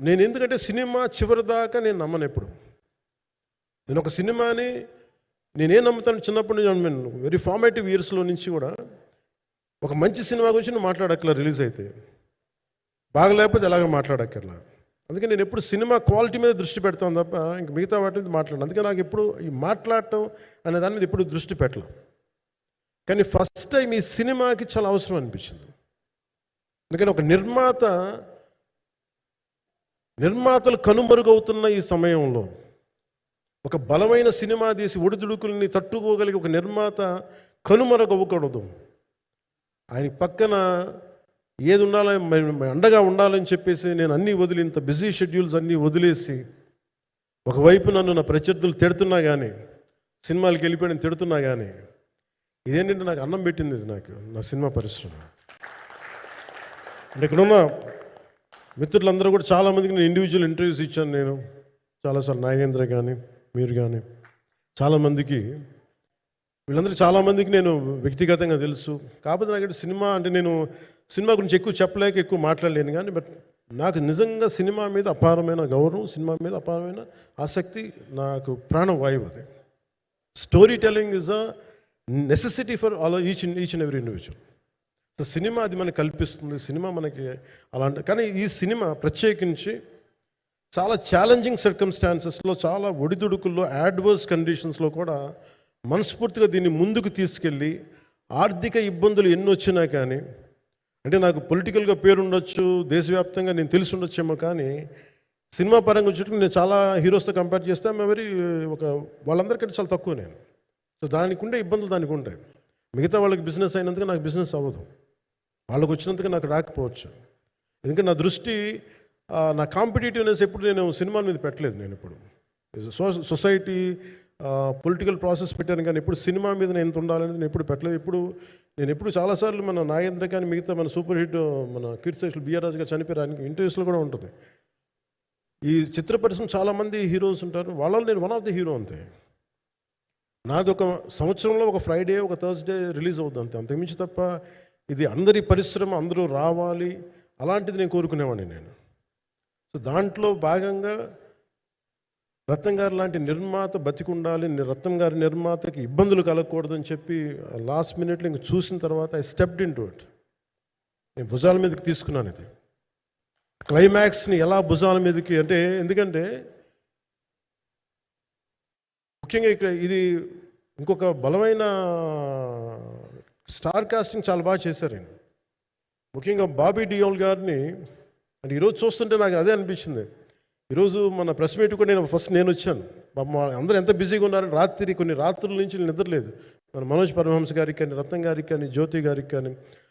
నేను ఎందుకంటే సినిమా చివరి దాకా నేను నమ్మను ఎప్పుడు. నేను ఒక సినిమాని నేనేం నమ్ముతాను, చిన్నప్పటి నుంచి వెరీ ఫార్మేటివ్ ఇయర్స్లో నుంచి కూడా ఒక మంచి సినిమా గురించి నువ్వు మాట్లాడక్కర్లా, రిలీజ్ అయితే బాగలేకపోతే ఎలాగ మాట్లాడక్కర్లా. అందుకే నేను ఎప్పుడు సినిమా క్వాలిటీ మీద దృష్టి పెడతాను తప్ప ఇంక మిగతా వాటి మీద మాట్లాడను. అందుకే నాకు ఎప్పుడు ఈ మాట్లాడటం అనే దాని మీద ఎప్పుడు దృష్టి పెట్టలేం. కానీ ఫస్ట్ టైం ఈ సినిమాకి చాలా అవసరం అనిపించింది. అందుకని ఒక నిర్మాతలు కనుమరుగవుతున్న ఈ సమయంలో ఒక బలమైన సినిమా తీసి ఒడిదుడుకుల్ని తట్టుకోగలిగి ఒక నిర్మాత కనుమరుగవ్వకూడదు. ఆయన పక్కన ఏది ఉండాలో అండగా ఉండాలని చెప్పేసి నేను అన్నీ వదిలి, ఇంత బిజీ షెడ్యూల్స్ అన్నీ వదిలేసి, ఒకవైపు నన్ను నా ప్రత్యర్థులు తిడుతున్నా కానీ, సినిమాలకు వెళ్ళిపోయిన తిడుతున్నా కానీ, ఇదేంటంటే నాకు అన్నం పెట్టింది ఇది నాకు నా సినిమా పరిశ్రమ. అంటే ఇక్కడున్న మిత్రులందరూ కూడా చాలామందికి నేను ఇండివిజువల్ ఇంటర్వ్యూస్ ఇచ్చాను. నేను చాలాసార్లు నాగేంద్ర కానీ మీరు కానీ చాలామందికి, వీళ్ళందరూ చాలామందికి నేను వ్యక్తిగతంగా తెలుసు. కాకపోతే నాకు సినిమా అంటే నేను సినిమా గురించి ఎక్కువ చెప్పలేక ఎక్కువ మాట్లాడలేను. కానీ బట్ నాకు నిజంగా సినిమా మీద అపారమైన గౌరవం, సినిమా మీద అపారమైన ఆసక్తి, నాకు ప్రాణవాయువు అది. Story telling is a necessity for all each and every individual. So cinema అది మనకు కల్పిస్తుంది, సినిమా మనకి అలాంటి. కానీ ఈ సినిమా ప్రత్యేకించి చాలా ఛాలెంజింగ్ సర్కమ్స్టాన్సెస్లో, చాలా ఒడిదుడుకుల్లో, యాడ్వర్స్ కండిషన్స్లో కూడా మనస్ఫూర్తిగా దీన్ని ముందుకు తీసుకెళ్ళి, ఆర్థిక ఇబ్బందులు ఎన్ని వచ్చినా కానీ, అంటే నాకు పొలిటికల్గా పేరుండొచ్చు, దేశవ్యాప్తంగా నేను తెలిసి ఉండొచ్చేమో, కానీ సినిమా పరంగా వచ్చేటప్పుడు నేను చాలా హీరోస్తో కంపేర్ చేస్తే వాళ్ళందరికంటే చాలా తక్కువ నేను. సో దానికి ఉండే ఇబ్బందులు దానికి ఉంటాయి. మిగతా వాళ్ళకి బిజినెస్ అయినందుకు నాకు బిజినెస్ అవ్వదు, వాళ్ళకు వచ్చినందుకు నాకు రాకపోవచ్చు. ఎందుకంటే నా దృష్టి, నా కాంపిటేటివ్నెస్ ఎప్పుడు నేను సినిమాల మీద పెట్టలేదు. నేను ఇప్పుడు సొసైటీ పొలిటికల్ ప్రాసెస్ పెట్టాను, కానీ ఎప్పుడు సినిమా మీద నేను ఎంత ఉండాలనేది నేను ఎప్పుడు పెట్టలేదు. నేను ఎప్పుడు చాలాసార్లు మన నాగేంద్ర కానీ మిగతా మన సూపర్ హిట్ మన కీర్తిశేషులు బిఆర్ రాజు గారు చనిపోయారు, ఇంటర్వ్యూస్లో కూడా ఉంటుంది. ఈ చిత్ర పరిశ్రమ చాలామంది హీరోస్ ఉంటారు, వాళ్ళలో నేను వన్ ఆఫ్ ది హీరో అంతే. నాది ఒక సంవత్సరంలో ఒక ఫ్రైడే, ఒక థర్స్డే రిలీజ్ అవుతుంది అంతే, అంతకుమించి తప్ప ఇది అందరి పరిశ్రమ, అందరూ రావాలి అలాంటిది నేను కోరుకునేవాడిని నేను. సో దాంట్లో భాగంగా రత్నం గారు లాంటి నిర్మాత బతికుండాలి, రత్నం గారి నిర్మాతకి ఇబ్బందులు కలగకూడదని చెప్పి లాస్ట్ మినిట్లో ఇంక చూసిన తర్వాత I stepped in to it. నేను భుజాల మీదకి తీసుకున్నాను ఇది. క్లైమాక్స్ని ఎలా భుజాల మీదకి అంటే, ఎందుకంటే ముఖ్యంగా ఇక్కడ ఇది ఇంకొక బలమైన స్టార్ కాస్టింగ్ చాలా బాగా చేశారు ఆయన. ముఖ్యంగా బాబీ డియోల్ గారిని అంటే ఈరోజు చూస్తుంటే నాకు అదే అనిపించింది. ఈరోజు మన ప్రెస్ మీట్ కూడా నేను వచ్చాను. అందరూ ఎంత బిజీగా ఉన్నారని కొన్ని రాత్రుల నుంచి నిద్రలేదు. మన మనోజ్ పరమహంస గారికి కానీ, రత్నం గారికి కానీ, జ్యోతి గారికి కానీ,